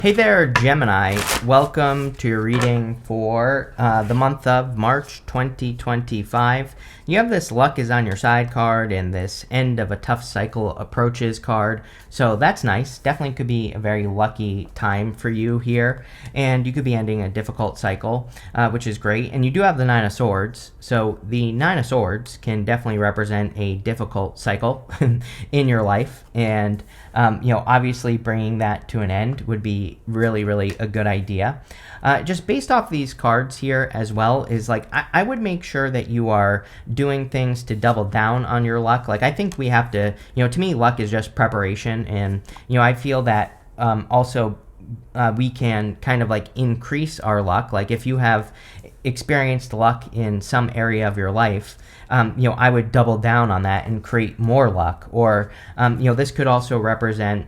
Hey there, Gemini. Welcome to your reading for the month of March 2025. You have this luck is on your side card and this end of a tough cycle approaches card. So that's nice. Definitely could be a very lucky time for you here. And you could be ending a difficult cycle, which is great. And you do have the Nine of Swords. So the Nine of Swords can definitely represent a difficult cycle in your life. And, obviously bringing that to an end would be really a good idea. Just based off these cards here as well is like I would make sure that you are doing things to double down on your luck. Like I think we have to, to me luck is just preparation, and I feel that also we can kind of like increase our luck. Like if you have experienced luck in some area of your life, I would double down on that and create more luck. Or this could also represent,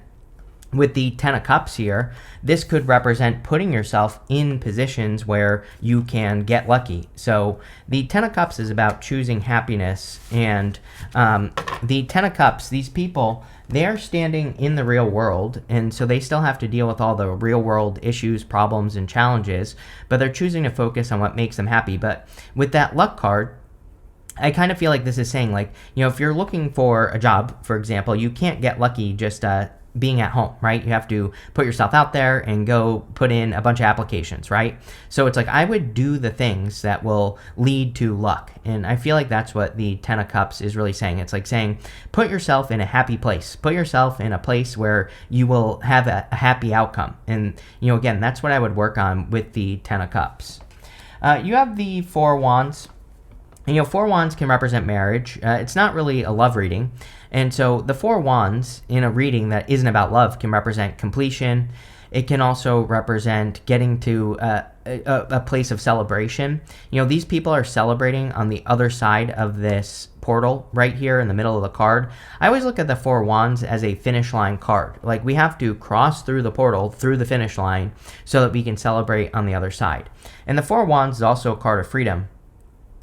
with the Ten of Cups here, this could represent putting yourself in positions where you can get lucky. So the Ten of Cups is about choosing happiness, and the Ten of Cups, these people, they are standing in the real world, and so they still have to deal with all the real world issues, problems, and challenges, but they're choosing to focus on what makes them happy. But with that luck card, I kind of feel like this is saying, like, if you're looking for a job, for example, you can't get lucky just being at home, right? You have to put yourself out there and go put in a bunch of applications, right? So it's like I would do the things that will lead to luck. And I feel like that's what the Ten of Cups is really saying. It's like saying, put yourself in a happy place. Put yourself in a place where you will have a happy outcome. And, again, that's what I would work on with the Ten of Cups. You have the Four Wands. And, Four Wands can represent marriage. It's not really a love reading. And so the Four Wands in a reading that isn't about love can represent completion. It can also represent getting to a place of celebration. These people are celebrating on the other side of this portal right here in the middle of the card. I always look at the Four Wands as a finish line card. Like we have to cross through the portal, through the finish line, so that we can celebrate on the other side. And the Four Wands is also a card of freedom.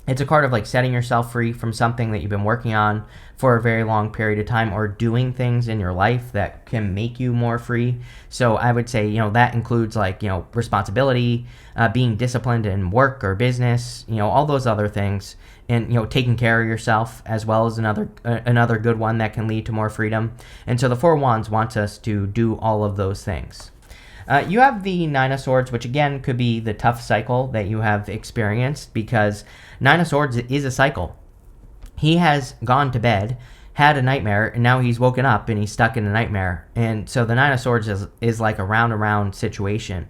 It's a card of like setting yourself free from something that you've been working on for a very long period of time, or doing things in your life that can make you more free. So I would say, that includes like, responsibility, being disciplined in work or business, all those other things, and, taking care of yourself as well as another good one that can lead to more freedom. And so the Four Wands wants us to do all of those things. You have the Nine of Swords, which again could be the tough cycle that you have experienced, because Nine of Swords is a cycle. He has gone to bed, had a nightmare, and now he's woken up and he's stuck in a nightmare. And so the Nine of Swords is like a round and round situation.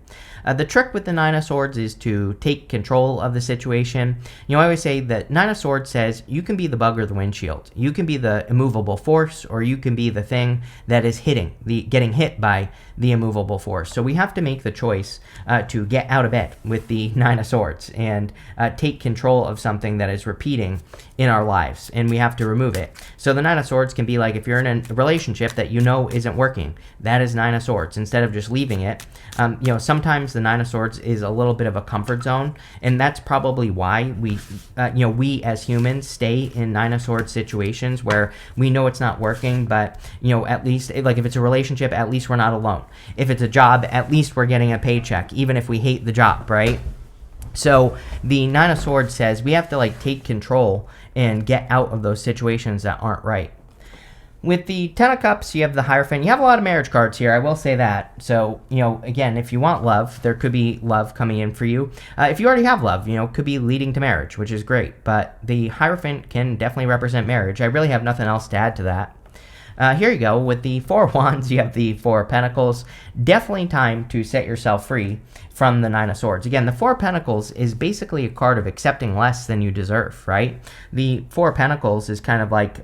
The trick with the Nine of Swords is to take control of the situation. I always say that Nine of Swords says you can be the bug or the windshield. You can be the immovable force, or you can be the thing that is getting hit by the immovable force. So we have to make the choice to get out of bed with the Nine of Swords and take control of something that is repeating in our lives, and we have to remove it. So the Nine of Swords can be like if you're in a relationship that isn't working. That is Nine of Swords. Instead of just leaving it, sometimes the Nine of Swords is a little bit of a comfort zone, and that's probably why we as humans stay in Nine of Swords situations where we know it's not working, but at least like if it's a relationship, at least we're not alone. If it's a job, at least we're getting a paycheck, even if we hate the job, right? So the Nine of Swords says we have to like take control and get out of those situations that aren't right. With the Ten of Cups, you have the Hierophant. You have a lot of marriage cards here, I will say that. So, again, if you want love, there could be love coming in for you. If you already have love, could be leading to marriage, which is great. But the Hierophant can definitely represent marriage. I really have nothing else to add to that. Here you go. With the Four Wands, you have the Four of Pentacles. Definitely time to set yourself free from the Nine of Swords. Again, the Four of Pentacles is basically a card of accepting less than you deserve, right? The Four of Pentacles is kind of like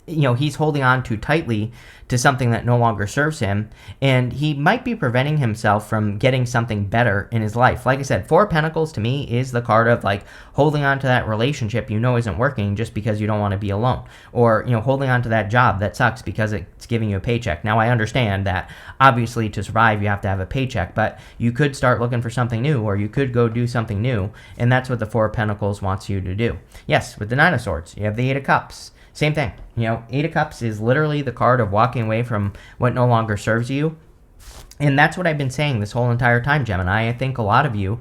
he's holding on too tightly to something that no longer serves him, and he might be preventing himself from getting something better in his life. Like I said, Four of Pentacles to me is the card of like holding on to that relationship isn't working just because you don't want to be alone, or holding on to that job that sucks because it's giving you a paycheck. Now I understand that obviously to survive you have to have a paycheck, but you could start looking for something new, or you could go do something new, and that's what the Four of Pentacles wants you to do. Yes, with the Nine of Swords, you have the Eight of Cups. Same thing. Eight of Cups is literally the card of walking away from what no longer serves you. And that's what I've been saying this whole entire time, Gemini. I think a lot of you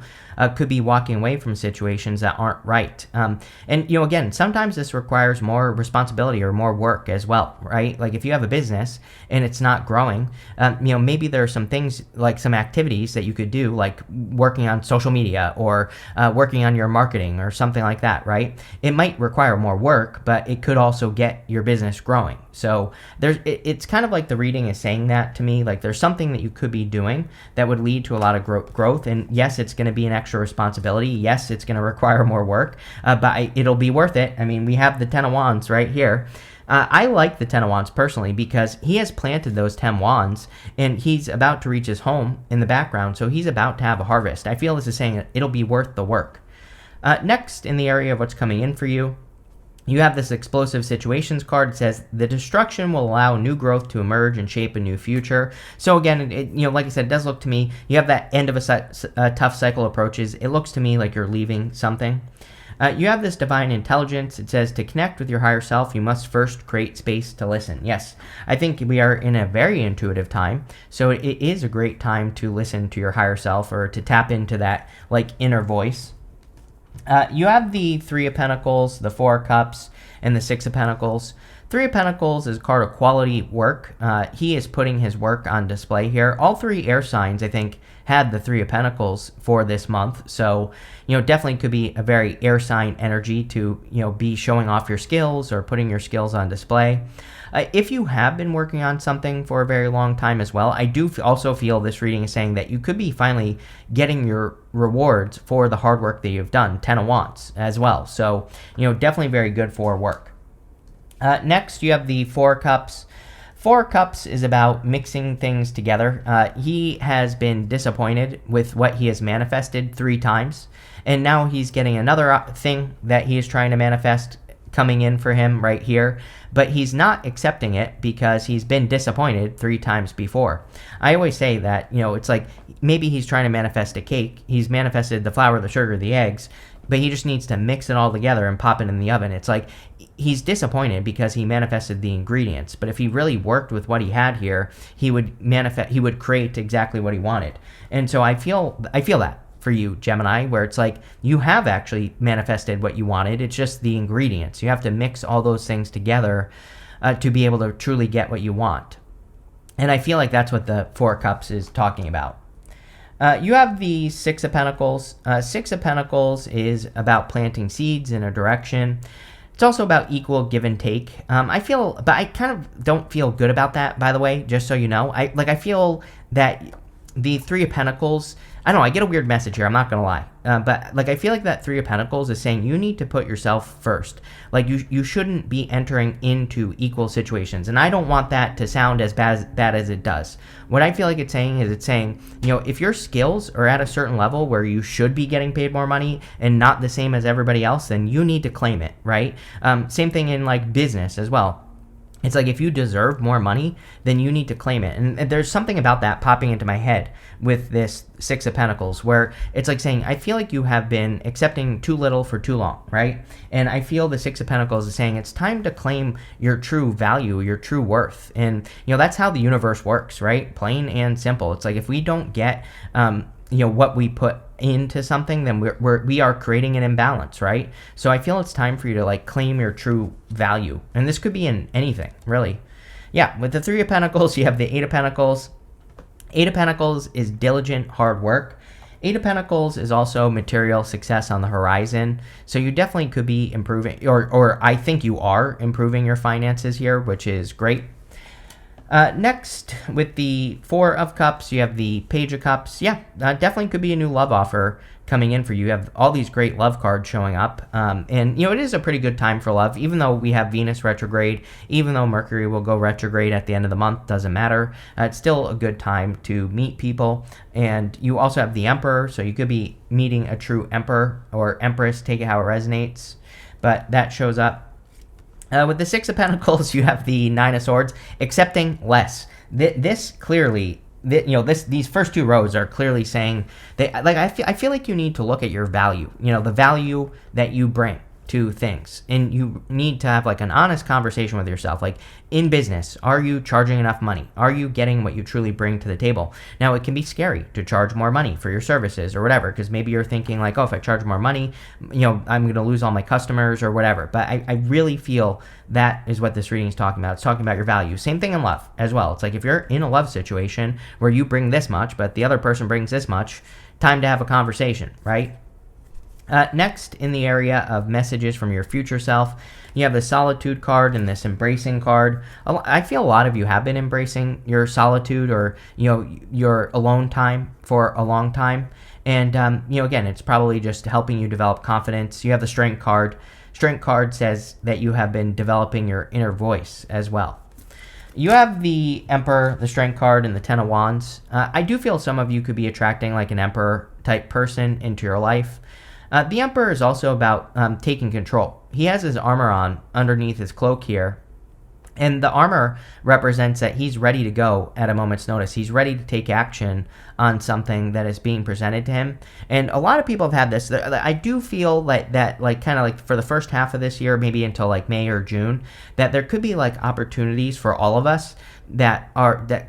could be walking away from situations that aren't right. And, again, sometimes this requires more responsibility or more work as well, right? Like if you have a business and it's not growing, maybe there are some things like some activities that you could do, like working on social media or working on your marketing or something like that, right? It might require more work, but it could also get your business growing. So it's kind of like the reading is saying that to me, like there's something that you could be doing that would lead to a lot of growth. And yes, it's going to be an extra responsibility. Yes, it's going to require more work, but it'll be worth it. I mean, we have the 10 of Wands right here. I like the 10 of Wands personally because he has planted those 10 wands and he's about to reach his home in the background. So he's about to have a harvest. I feel this is saying it'll be worth the work. Next, in the area of what's coming in for you, you have this explosive situations card. It says the destruction will allow new growth to emerge and shape a new future. So again, like I said, it does look to me, you have that end of a tough cycle approaches. It looks to me like you're leaving something. You have this divine intelligence. It says to connect with your higher self, you must first create space to listen. Yes, I think we are in a very intuitive time. So it is a great time to listen to your higher self or to tap into that like inner voice. You have the 3 of Pentacles, the 4 of Cups, and the 6 of Pentacles. 3 of Pentacles is a card of quality work. He is putting his work on display here. All 3 air signs, I think, had the 3 of Pentacles for this month. So, definitely could be a very air sign energy to, be showing off your skills or putting your skills on display. If you have been working on something for a very long time as well, I do also feel this reading is saying that you could be finally getting your rewards for the hard work that you've done, 10 of Wands as well. So, definitely very good for work. Next, you have the 4 of Cups. 4 of Cups is about mixing things together. He has been disappointed with what he has manifested 3 times, and now he's getting another thing that he is trying to manifest coming in for him right here, but he's not accepting it because he's been disappointed 3 times before. I always say that, it's like maybe he's trying to manifest a cake. He's manifested the flour, the sugar, the eggs, but he just needs to mix it all together and pop it in the oven. It's like he's disappointed because he manifested the ingredients, but if he really worked with what he had here, he would create exactly what he wanted. And so I feel that for you, Gemini, where it's like you have actually manifested what you wanted. It's just the ingredients. You have to mix all those things together to be able to truly get what you want. And I feel like that's what the 4 of Cups is talking about. You have the 6 of Pentacles. 6 of Pentacles is about planting seeds in a direction. It's also about equal give and take. But I kind of don't feel good about that, by the way, just so you know. I feel that the 3 of Pentacles, I don't know, I get a weird message here, I'm not gonna lie. But I feel like that 3 of Pentacles is saying you need to put yourself first. Like you shouldn't be entering into equal situations. And I don't want that to sound as bad as it does. What I feel like it's saying is if your skills are at a certain level where you should be getting paid more money and not the same as everybody else, then you need to claim it, right? Same thing in like business as well. It's like if you deserve more money, then you need to claim it. And there's something about that popping into my head with this 6 of Pentacles where it's like saying, I feel like you have been accepting too little for too long, right? And I feel the 6 of Pentacles is saying it's time to claim your true value, your true worth. And, that's how the universe works, right? Plain and simple. It's like if we don't get, what we put into something, then we are creating an imbalance, right? So I feel it's time for you to like claim your true value. And this could be in anything, really. Yeah, with the 3 of Pentacles, you have the 8 of Pentacles. 8 of Pentacles is diligent, hard work. 8 of Pentacles is also material success on the horizon. So you definitely could be improving, or I think you are improving your finances here, which is great. Next, with the 4 of Cups, you have the Page of Cups. Yeah, definitely could be a new love offer coming in for you. You have all these great love cards showing up. And, it is a pretty good time for love, even though we have Venus retrograde, even though Mercury will go retrograde at the end of the month, doesn't matter. It's still a good time to meet people. And you also have the Emperor, so you could be meeting a true Emperor or Empress, take it how it resonates. But that shows up. With the 6 of Pentacles, you have the 9 of Swords, accepting less. This clearly, these first 2 rows are clearly saying that, I feel like you need to look at your value, the value that you bring. to things, and you need to have like an honest conversation with yourself. Like in business, are you charging enough money? Are you getting what you truly bring to the table? Now, it can be scary to charge more money for your services or whatever, because maybe you're thinking like, oh, if I charge more money, I'm going to lose all my customers or whatever. But I really feel that is what this reading is talking about. It's talking about your value. Same thing in love as well. It's like if you're in a love situation where you bring this much, but the other person brings this much, time to have a conversation, right? Next, in the area of messages from your future self, you have the solitude card and this embracing card. I feel a lot of you have been embracing your solitude or, your alone time for a long time. And, again, it's probably just helping you develop confidence. You have the strength card. Strength card says that you have been developing your inner voice as well. You have the Emperor, the Strength card, and the Ten of Wands. I do feel some of you could be attracting like an Emperor type person into your life. The Emperor is also about taking control. He has his armor on underneath his cloak here. And the armor represents that he's ready to go at a moment's notice. He's ready to take action on something that is being presented to him. And a lot of people have had this. I do feel that kind of like for the first half of this year, maybe until like May or June, that there could be like opportunities for all of us that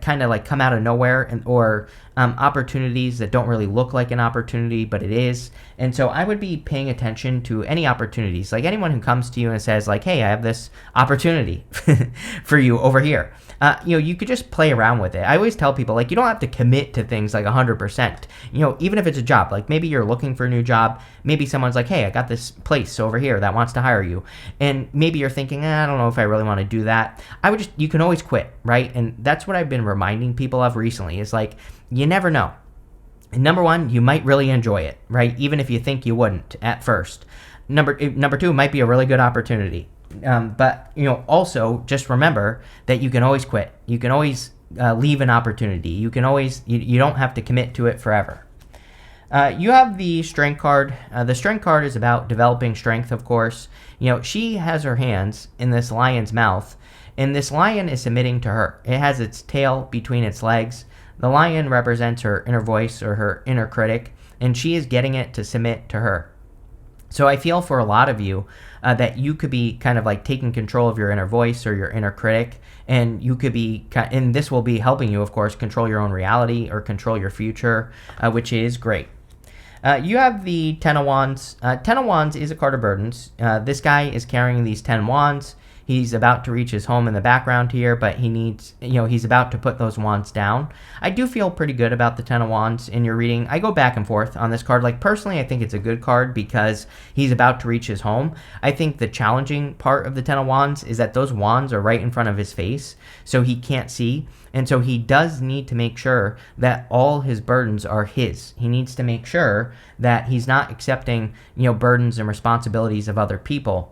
kind of like come out of nowhere, or opportunities that don't really look like an opportunity, but it is. And so I would be paying attention to any opportunities, like anyone who comes to you and says like, hey, I have this opportunity for you over here. You could just play around with it. I always tell people, like, you don't have to commit to things like 100%. Even if it's a job, like maybe you're looking for a new job, maybe someone's like, hey, I got this place over here that wants to hire you. And maybe you're thinking, I don't know if I really want to do that. You can always quit, right? And that's what I've been reminding people of recently is like, you never know. And number one, you might really enjoy it, right? Even if you think you wouldn't at first. Number two, it might be a really good opportunity. But also just remember that you can always quit. You can always leave an opportunity. You can always, you don't have to commit to it forever. You have the Strength card. The Strength card is about developing strength, of course. She has her hands in this lion's mouth, and this lion is submitting to her. It has its tail between its legs. The lion represents her inner voice or her inner critic, and she is getting it to submit to her. So I feel for a lot of you that you could be kind of like taking control of your inner voice or your inner critic, and you could be, and this will be helping you, of course, control your own reality or control your future, which is great. You have the Ten of Wands. Ten of Wands is a card of burdens. This guy is carrying these 10 wands. He's about to reach his home in the background here, but he's about to put those wands down. I do feel pretty good about the Ten of Wands in your reading. I go back and forth on this card. Like, personally, I think it's a good card because he's about to reach his home. I think the challenging part of the Ten of Wands is that those wands are right in front of his face, so he can't see. And so he does need to make sure that all his burdens are his. He needs to make sure that he's not accepting, burdens and responsibilities of other people.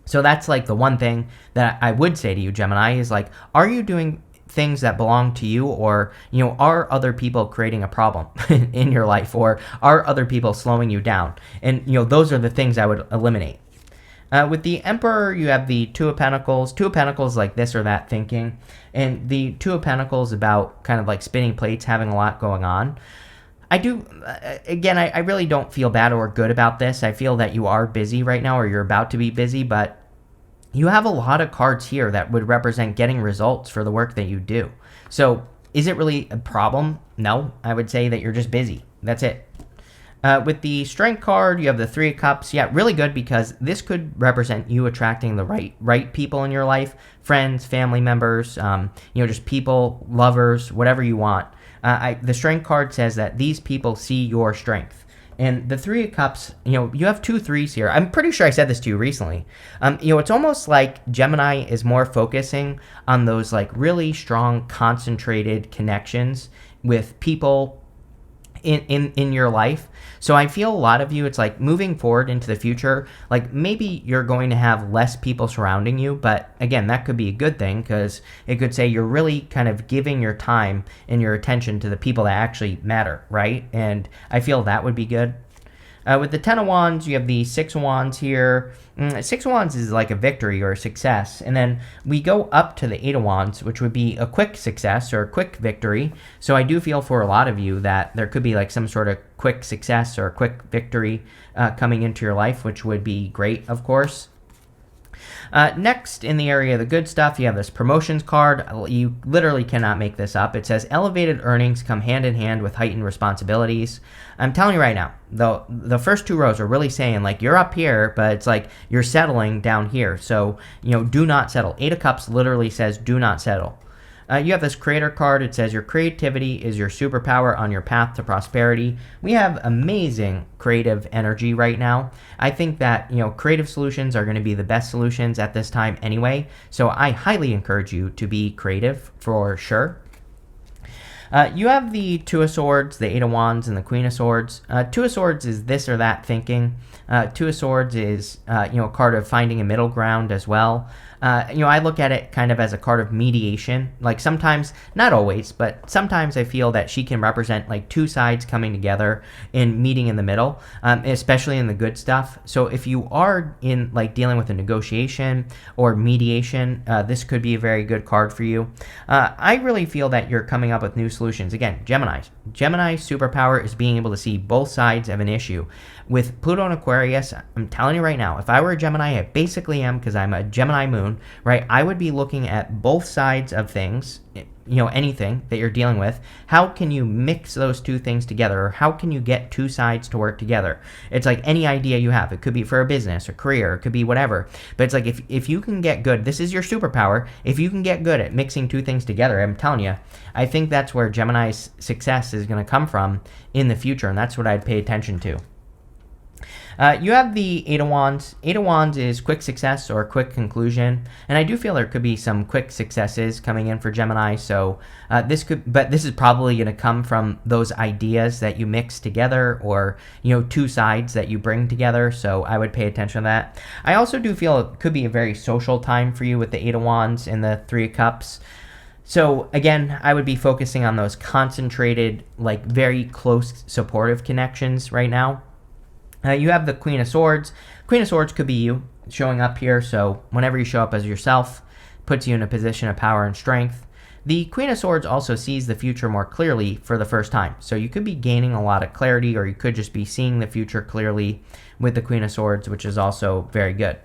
So that's like the one thing that I would say to you, Gemini, is like, are you doing things that belong to you, or, are other people creating a problem in your life, or are other people slowing you down? And, those are the things I would eliminate. With the Emperor, you have the Two of Pentacles. Two of Pentacles, like this or that thinking. And the Two of Pentacles about kind of like spinning plates, having a lot going on. I really don't feel bad or good about this. I feel that you are busy right now, or you're about to be busy, but you have a lot of cards here that would represent getting results for the work that you do. So is it really a problem? No, I would say that you're just busy. That's it. With the Strength card, you have the Three of Cups. Yeah, really good, because this could represent you attracting the right people in your life, friends, family members, just people, lovers, whatever you want. The Strength card says that these people see your strength. And the Three of Cups, you have 2 threes here. I'm pretty sure I said this to you recently. It's almost like Gemini is more focusing on those like really strong, concentrated connections with people in your life. So I feel a lot of you, it's like moving forward into the future, like maybe you're going to have less people surrounding you, but again, that could be a good thing, because it could say you're really kind of giving your time and your attention to the people that actually matter, right? And I feel that would be good. With the Ten of Wands, you have the Six of Wands here. Six of Wands is like a victory or a success. And then we go up to the Eight of Wands, which would be a quick success or a quick victory. So I do feel for a lot of you that there could be like some sort of quick success or quick victory coming into your life, which would be great, of course. Next, in the area of the good stuff, you have this promotions card. You literally cannot make this up. It says elevated earnings come hand in hand with heightened responsibilities. I'm telling you right now, the first two rows are really saying like you're up here, but it's like you're settling down here. So, do not settle. Eight of Cups literally says do not settle. You have this creator card. It says your creativity is your superpower on your path to prosperity. We have amazing creative energy right now. I think that, creative solutions are going to be the best solutions at this time anyway. So I highly encourage you to be creative for sure. You have the Two of Swords, the Eight of Wands, and the Queen of Swords. Two of Swords is this or that thinking. Two of Swords is, a card of finding a middle ground as well. I look at it kind of as a card of mediation. Like sometimes, not always, but sometimes I feel that she can represent like two sides coming together and meeting in the middle, especially in the good stuff. So if you are in like dealing with a negotiation or mediation, this could be a very good card for you. I really feel that you're coming up with new solutions. Again, Gemini's superpower is being able to see both sides of an issue. With Pluto and Aquarius, I'm telling you right now, if I were a Gemini, I basically am because I'm a Gemini moon, right? I would be looking at both sides of things, anything that you're dealing with. How can you mix those two things together? Or how can you get two sides to work together? It's like any idea you have. It could be for a business, a career, it could be whatever. But it's like if you can get good, this is your superpower. If you can get good at mixing two things together, I'm telling you, I think that's where Gemini's success is going to come from in the future. And that's what I'd pay attention to. You have the Eight of Wands. Eight of Wands is quick success or quick conclusion, and I do feel there could be some quick successes coming in for Gemini. So this is probably going to come from those ideas that you mix together, or two sides that you bring together. So I would pay attention to that. I also do feel it could be a very social time for you with the Eight of Wands and the Three of Cups. So again, I would be focusing on those concentrated, like very close supportive connections right now. You have the Queen of Swords. Queen of Swords could be you showing up here. So whenever you show up as yourself, puts you in a position of power and strength. The Queen of Swords also sees the future more clearly for the first time. So you could be gaining a lot of clarity, or you could just be seeing the future clearly with the Queen of Swords, which is also very good.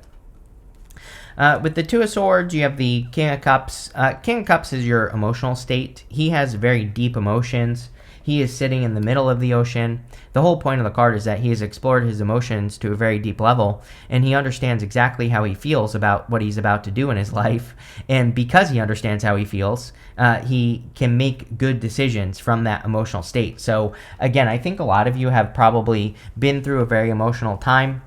With the Two of Swords, you have the King of Cups. King of Cups is your emotional state. He has very deep emotions. He is sitting in the middle of the ocean. The whole point of the card is that he has explored his emotions to a very deep level, and he understands exactly how he feels about what he's about to do in his life. And because he understands how he feels, he can make good decisions from that emotional state. So again, I think a lot of you have probably been through a very emotional time.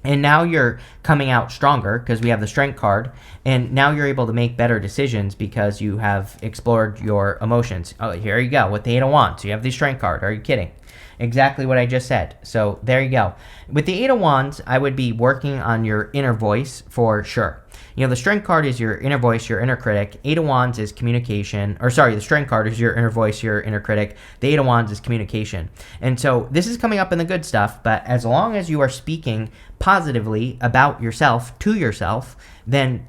And now you're coming out stronger because we have the Strength card, and now you're able to make better decisions because you have explored your emotions. Oh, here you go with the Eight of Wands. You have the Strength card. Are you kidding? Exactly what I just said. So there you go. With the Eight of Wands, I would be working on your inner voice for sure. The Strength card is your inner voice, your inner critic. Eight of Wands is communication. The Strength card is your inner voice, your inner critic. The Eight of Wands is communication. And so this is coming up in the good stuff, but as long as you are speaking positively about yourself to yourself, then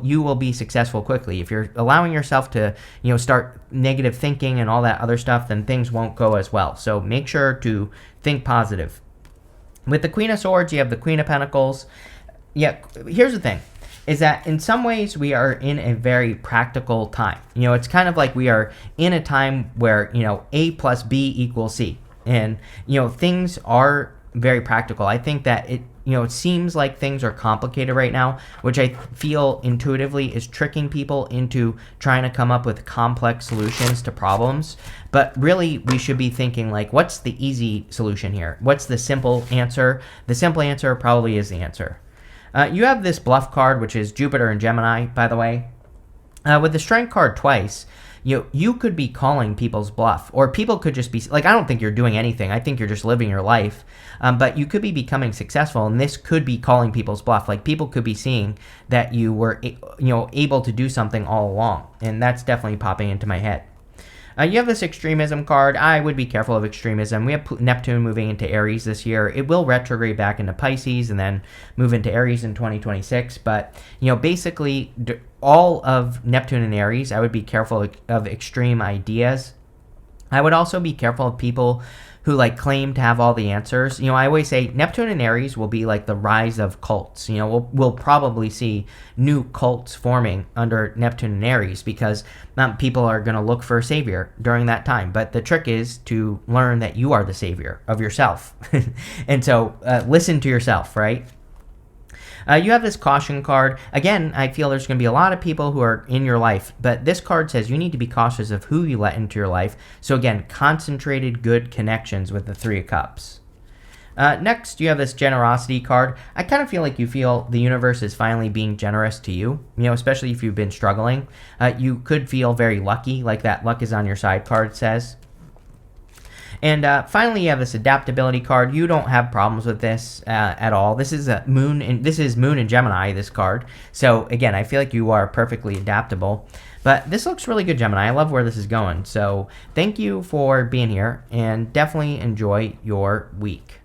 you will be successful quickly. If you're allowing yourself to, start negative thinking and all that other stuff, then things won't go as well. So make sure to think positive. With the Queen of Swords, you have the Queen of Pentacles. Yeah, here's the thing, is that in some ways we are in a very practical time. It's kind of like we are in a time where, A plus B equals C. And, things are very practical. I think that it seems like things are complicated right now, which I feel intuitively is tricking people into trying to come up with complex solutions to problems. But really, we should be thinking like, what's the easy solution here? What's the simple answer? The simple answer probably is the answer. You have this Bluff card, which is Jupiter and Gemini, by the way. With the Strength card twice, you could be calling people's bluff, or people could just be like, I don't think you're doing anything. I think you're just living your life. But you could be becoming successful, and this could be calling people's bluff. Like people could be seeing that you were, able to do something all along, and that's definitely popping into my head. You have this extremism card. I would be careful of extremism. We have Neptune moving into Aries this year. It will retrograde back into Pisces and then move into Aries in 2026. But, basically, all of Neptune and Aries, I would be careful of extreme ideas. I would also be careful of people who claim to have all the answers. I always say Neptune and Aries will be like the rise of cults. We'll probably see new cults forming under Neptune and Aries because people are going to look for a savior during that time. But the trick is to learn that you are the savior of yourself. And so listen to yourself, right? You have this caution card. Again, I feel there's going to be a lot of people who are in your life, but this card says you need to be cautious of who you let into your life. So again, concentrated good connections with the Three of Cups. Next, you have this generosity card. I kind of feel like you feel the universe is finally being generous to you, especially if you've been struggling. You could feel very lucky, like that luck is on your side card says. And finally, you have this adaptability card. You don't have problems with this at all. This is Moon in Gemini, this card. So again, I feel like you are perfectly adaptable. But this looks really good, Gemini. I love where this is going. So thank you for being here, and definitely enjoy your week.